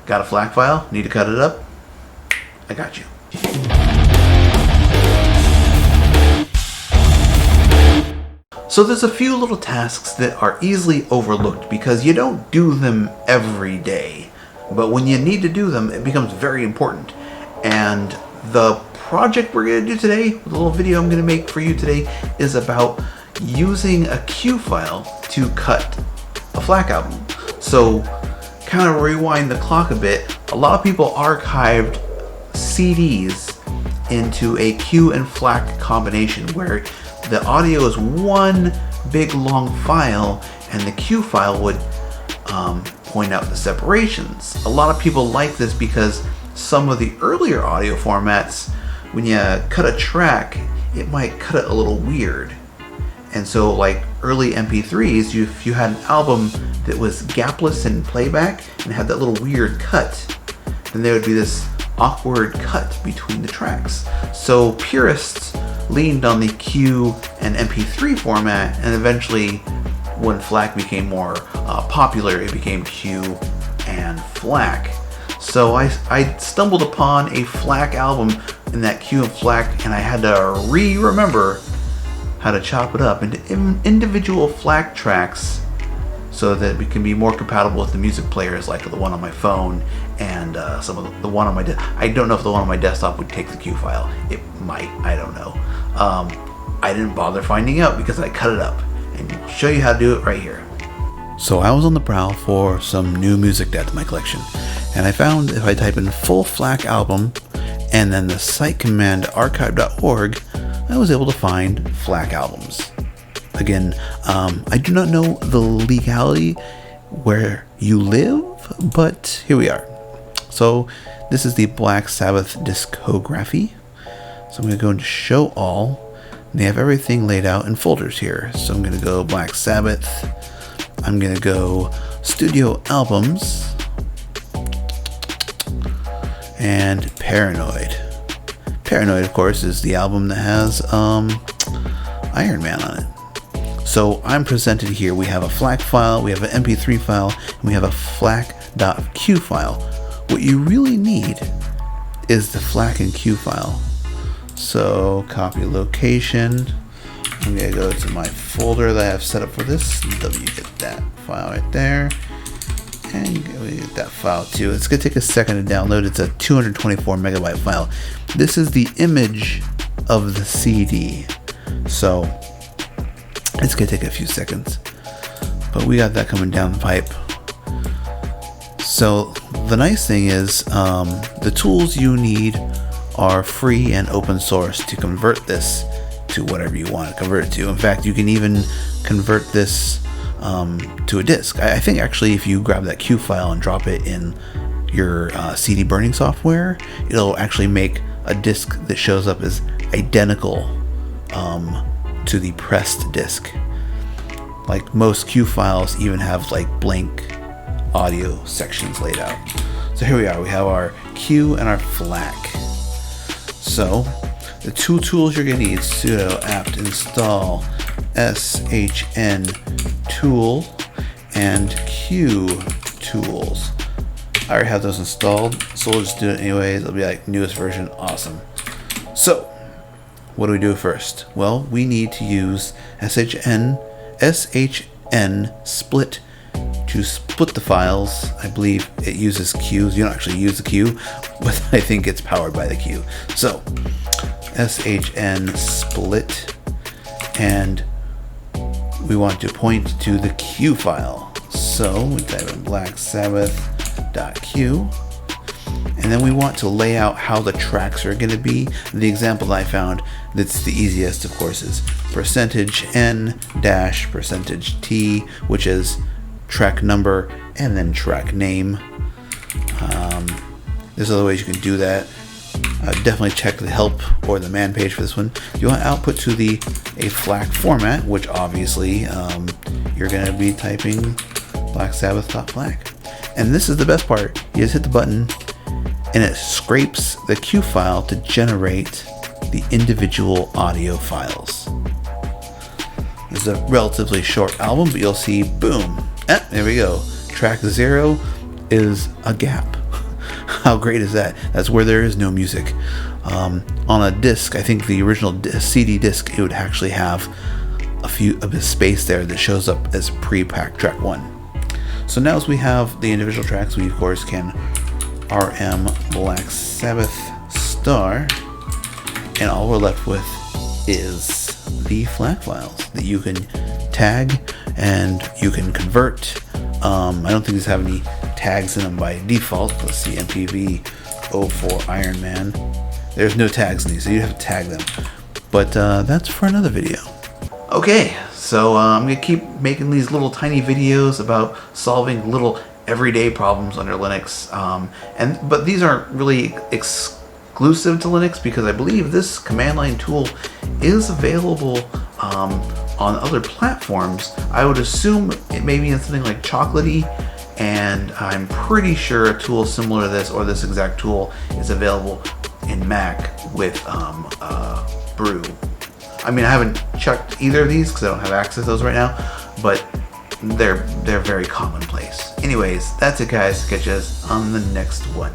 Got a FLAC file? Need to cut it up? I got you. So there's a few little tasks that are easily overlooked because you don't do them every day. But when you need to do them, it becomes very important. And the project we're going to do today, the little video I'm going to make for you today, is about using a Q file to cut a FLAC album. So kind of rewind the clock a bit. A lot of people archived CDs into a Q and FLAC combination where the audio is one big long file and the Q file would point out the separations. A lot of people like this because some of the earlier audio formats, when you cut a track, it might cut it a little weird. And so like early MP3s, if you had an album that was gapless in playback and had that little weird cut, then there would be this awkward cut between the tracks. So purists leaned on the Q and MP3 format, and eventually when FLAC became more popular, it became Q and FLAC. So I stumbled upon a FLAC album in that Q and FLAC, and I had to remember how to chop it up into individual FLAC tracks so that it can be more compatible with the music players like the one on my phone and some of the one on my I don't know if the one on my desktop would take the Q file. It might, I don't know. I didn't bother finding out because I cut it up and I'll show you how to do it right here. So I was on the prowl for some new music to add to my collection, and I found if I type in full FLAC album and then the site command archive.org, I was able to find FLAC albums. Again, I do not know the legality where you live, but here we are. So this is the Black Sabbath discography. So I'm going to go into show all, and they have everything laid out in folders here. So I'm going to go Black Sabbath. I'm going to go studio albums and Paranoid. Paranoid, of course, is the album that has Iron Man on it. So I'm presented here. We have a FLAC file, we have an MP3 file, and we have a flac.q file. What you really need is the FLAC and Q file. So copy location. I'm going to go to my folder that I have set up for this. W, get that file right there. And we get that file too. It's going to take a second to download. It's a 224 megabyte file. This is the image of the CD. So it's going to take a few seconds. But we got that coming down the pipe. So the nice thing is the tools you need are free and open source to convert this to whatever you want to convert it to. In fact, you can even convert this to a disk. I think actually if you grab that Q file and drop it in your CD burning software, it'll actually make a disk that shows up as identical to the pressed disk. Like most Q files even have like blank audio sections laid out. So here we are. We have our Q and our FLAC. So the two tools you're going to need: sudo apt install shn tool and Q tools. I already have those installed, so we'll just do it anyways. It'll be like newest version. Awesome. So what do we do first? Well, we need to use shn split to split the files. I believe it uses Qs. You don't actually use the Q, but I think it's powered by the Q. So shn split, and we want to point to the Q file. So we type in Black Sabbath.q, and then we want to lay out how the tracks are going to be. The example that I found that's the easiest, of course, is %n dash %t, which is track number and then track name. There's other ways you can do that. Definitely check the help or the man page for this one. You want output to a FLAC format, which obviously you're going to be typing blacksabbath.flac. And this is the best part. You just hit the button and it scrapes the Q file to generate the individual audio files. This is a relatively short album, but you'll see, boom, there we go. Track 0 is a gap. How great is that? That's where there is no music. On a disc, I think the original CD disc, it would actually have a bit of space there that shows up as pre-packed track 1. So now as we have the individual tracks, we of course can RM Black Sabbath star, and all we're left with is the FLAC files that you can tag and you can convert. I don't think these have any tags in them by default. Let's see, MPV 04 Iron Man. There's no tags in these, so you have to tag them. But that's for another video. Okay, so I'm going to keep making these little tiny videos about solving little everyday problems under Linux. But these aren't really exclusive to Linux, because I believe this command line tool is available on other platforms. I would assume it may be in something like Chocolatey, and I'm pretty sure a tool similar to this, or this exact tool, is available in Mac with Brew. I mean, I haven't checked either of these because I don't have access to those right now, but they're very commonplace. Anyways, that's it guys. Catch us on the next one.